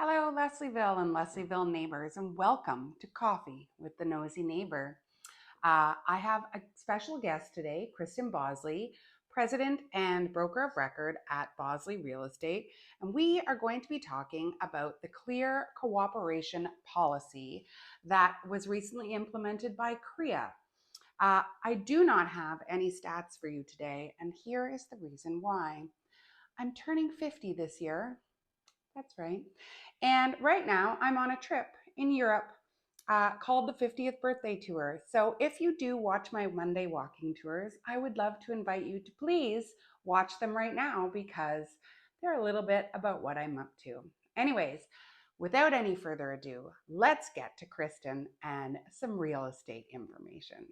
Hello, Leslieville and Leslieville neighbors, and welcome to Coffee with the Nosy Neighbor. I have a special guest today, Kristen Bosley, President and Broker of Record at Bosley Real Estate, and we are going to be talking about the Clear Cooperation Policy that was recently implemented by CREA. I do not have any stats for you today, and here is the reason why. I'm turning 50 this year. That's right. And right now, I'm on a trip in Europe called the 50th Birthday Tour. So if you do watch my Monday walking tours, I would love to invite you to please watch them right now because they're a little bit about what I'm up to. Anyways, without any further ado, let's get to Kristen and some real estate information.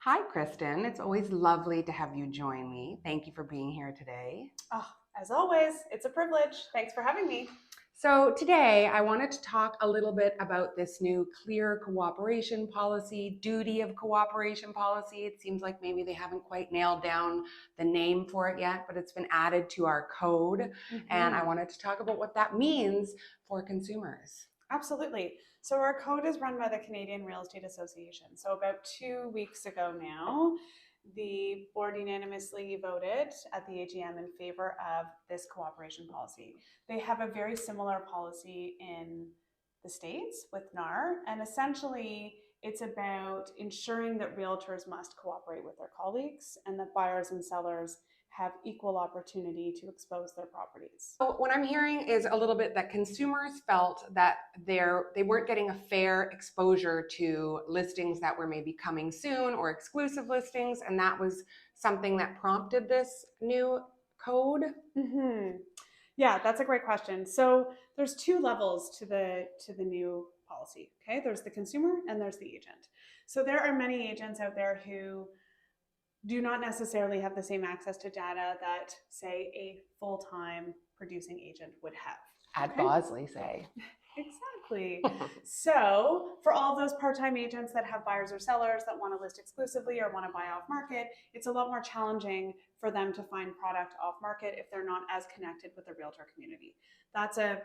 Hi, Kristen. It's always lovely to have you join me. Thank you for being here today. Oh, as always, it's a privilege. Thanks for having me. So today I wanted to talk a little bit about this new clear cooperation policy, duty of cooperation policy. It seems like maybe they haven't quite nailed down the name for it yet, but it's been added to our code. And I wanted to talk about what that means for consumers. Absolutely. So our code is run by the Canadian Real Estate Association. So about 2 weeks ago now, the board unanimously voted at the AGM in favor of this cooperation policy. They have a very similar policy in the States with NAR, and essentially it's about ensuring that realtors must cooperate with their colleagues and that buyers and sellers have equal opportunity to expose their properties. So what I'm hearing is a little bit that consumers felt that they weren't getting a fair exposure to listings that were maybe coming soon or exclusive listings, and that was something that prompted this new code. Yeah, that's a great question. So there's two levels to the new policy. Okay, there's the consumer and there's the agent. So there are many agents out there who do not necessarily have the same access to data that, say, a full-time producing agent would have. At Bosley, say. Exactly. So for all those part-time agents that have buyers or sellers that want to list exclusively or want to buy off market, it's a lot more challenging for them to find product off market if they're not as connected with the realtor community. That's a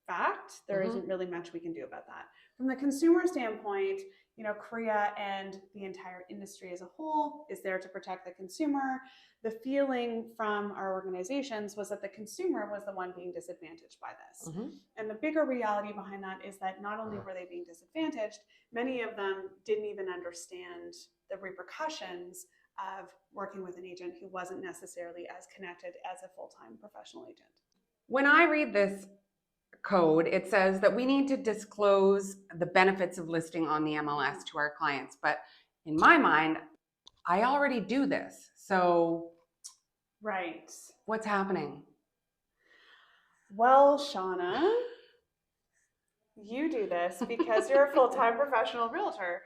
fact. There isn't really much we can do about that. From the consumer standpoint, CREA and the entire industry as a whole is there to protect the consumer. The feeling from our organizations was that the consumer was the one being disadvantaged by this. And the bigger reality behind that is that not only were they being disadvantaged, many of them didn't even understand the repercussions of working with an agent who wasn't necessarily as connected as a full-time professional agent. When I read this code, it says that we need to disclose the benefits of listing on the MLS to our clients. But in my mind, I already do this. So, right. What's happening? Well, Shauna, you do this because you're a full-time professional realtor.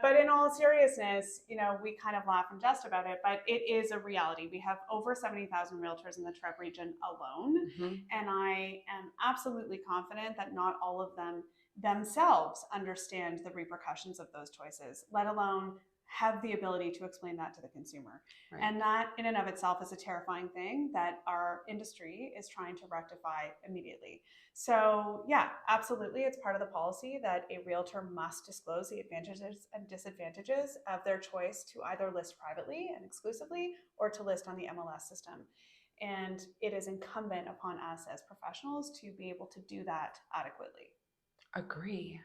But in all seriousness, we kind of laugh and jest about it, but it is a reality. We have over 70,000 realtors in the Trek region alone. And I am absolutely confident that not all of them themselves understand the repercussions of those choices, let alone have the ability to explain that to the consumer. Right. And that in and of itself is a terrifying thing that our industry is trying to rectify immediately. So yeah, absolutely. It's part of the policy that a realtor must disclose the advantages and disadvantages of their choice to either list privately and exclusively or to list on the MLS system. And it is incumbent upon us as professionals to be able to do that adequately. Agree.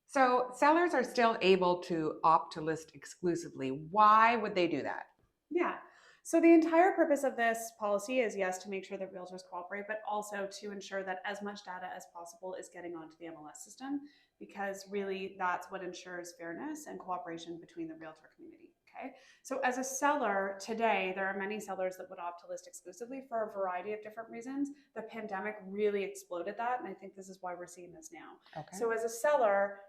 So sellers are still able to opt to list exclusively. Why would they do that? Yeah. So the entire purpose of this policy is, yes, to make sure that realtors cooperate, but also to ensure that as much data as possible is getting onto the MLS system, because really that's what ensures fairness and cooperation between the realtor community. Okay. So as a seller today, there are many sellers that would opt to list exclusively for a variety of different reasons. The pandemic really exploded that, and I think this is why we're seeing this now. Okay. So as a seller,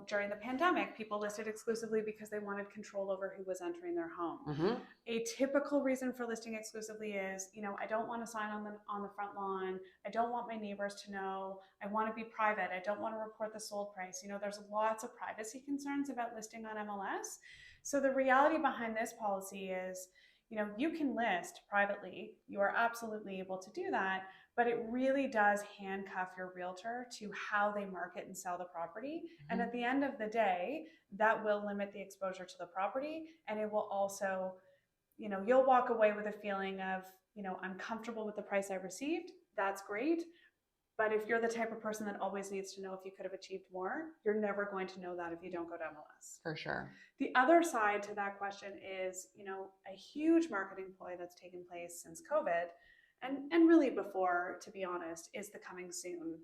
during the pandemic, people listed exclusively because they wanted control over who was entering their home. A typical reason for listing exclusively is, I don't want to sign on the front lawn. I don't want my neighbors to know. I want to be private. I don't want to report the sold price. There's lots of privacy concerns about listing on MLS. So the reality behind this policy is, you can list privately. You are absolutely able to do that, but it really does handcuff your realtor to how they market and sell the property. And at the end of the day, that will limit the exposure to the property. And it will also, you'll walk away with a feeling of, I'm comfortable with the price I received. That's great. But if you're the type of person that always needs to know if you could have achieved more, you're never going to know that if you don't go to MLS. For sure. The other side to that question is, a huge marketing ploy that's taken place since COVID, and really before, to be honest, is the coming soon,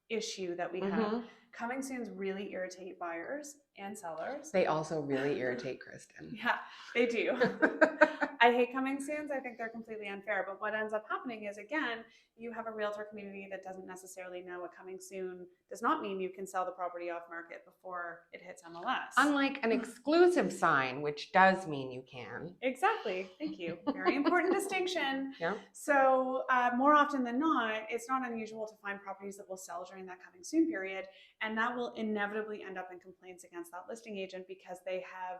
issue that we have. Coming soons really irritate buyers and sellers. They also really irritate Kristen. Yeah, they do. I hate coming soons. I think they're completely unfair. But what ends up happening is, again, you have a realtor community that doesn't necessarily know a coming soon does not mean you can sell the property off market before it hits MLS. Unlike an exclusive sign, which does mean you can. Exactly. Thank you. Very important distinction. Yeah. So more often than not, it's not unusual to find properties that will sell during that coming soon period. And that will inevitably end up in complaints against that listing agent because they have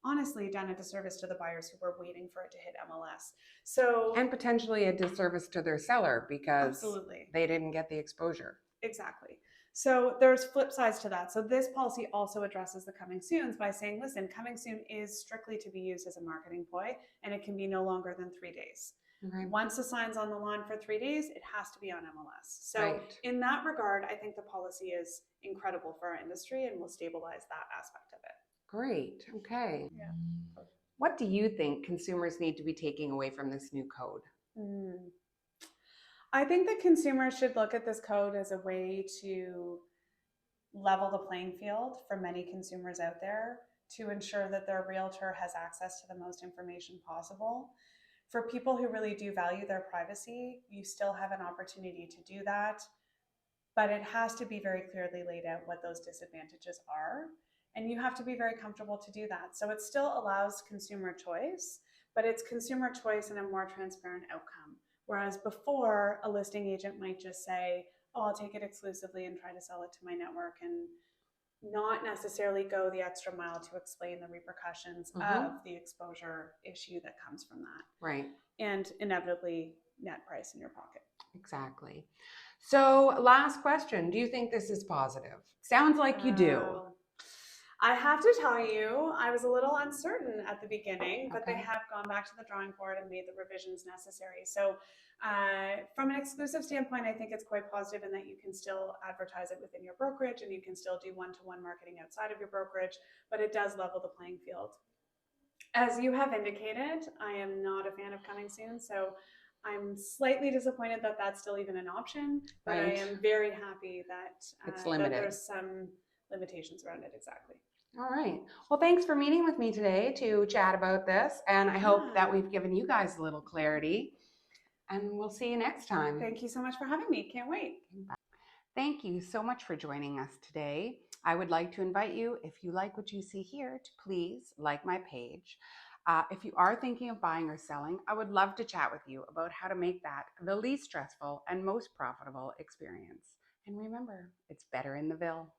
honestly done a disservice to the buyers who were waiting for it to hit MLS. So, and potentially a disservice to their seller because absolutely, they didn't get the exposure. Exactly. So there's flip sides to that. So this policy also addresses the coming soons by saying, listen, coming soon is strictly to be used as a marketing ploy, and it can be no longer than 3 days. Okay. Once the sign's on the lawn for 3 days, it has to be on MLS. So right. In that regard, I think the policy is incredible for our industry and will stabilize that aspect of it. Great. Okay. Yeah. What do you think consumers need to be taking away from this new code? I think that consumers should look at this code as a way to level the playing field for many consumers out there to ensure that their realtor has access to the most information possible. For people who really do value their privacy, you still have an opportunity to do that, but it has to be very clearly laid out what those disadvantages are. And you have to be very comfortable to do that. So it still allows consumer choice, but it's consumer choice in a more transparent outcome. Whereas before, a listing agent might just say, oh, I'll take it exclusively and try to sell it to my network and not necessarily go the extra mile to explain the repercussions of the exposure issue that comes from that. Right. And inevitably net price in your pocket. Exactly. So last question, do you think this is positive? Sounds like you do. I have to tell you, I was a little uncertain at the beginning, but they have gone back to the drawing board and made the revisions necessary. So from an exclusive standpoint, I think it's quite positive in that you can still advertise it within your brokerage and you can still do one-to-one marketing outside of your brokerage, but it does level the playing field. As you have indicated, I am not a fan of coming soon, so I'm slightly disappointed that that's still even an option, but I am very happy that, it's limited. that there's some limitations around it. Exactly. All right. Well, thanks for meeting with me today to chat about this. And I hope that we've given you guys a little clarity. And we'll see you next time. Thank you so much for having me. Can't wait. Thank you so much for joining us today. I would like to invite you, if you like what you see here, to please like my page. If you are thinking of buying or selling, I would love to chat with you about how to make that the least stressful and most profitable experience. And remember, it's better in the Ville.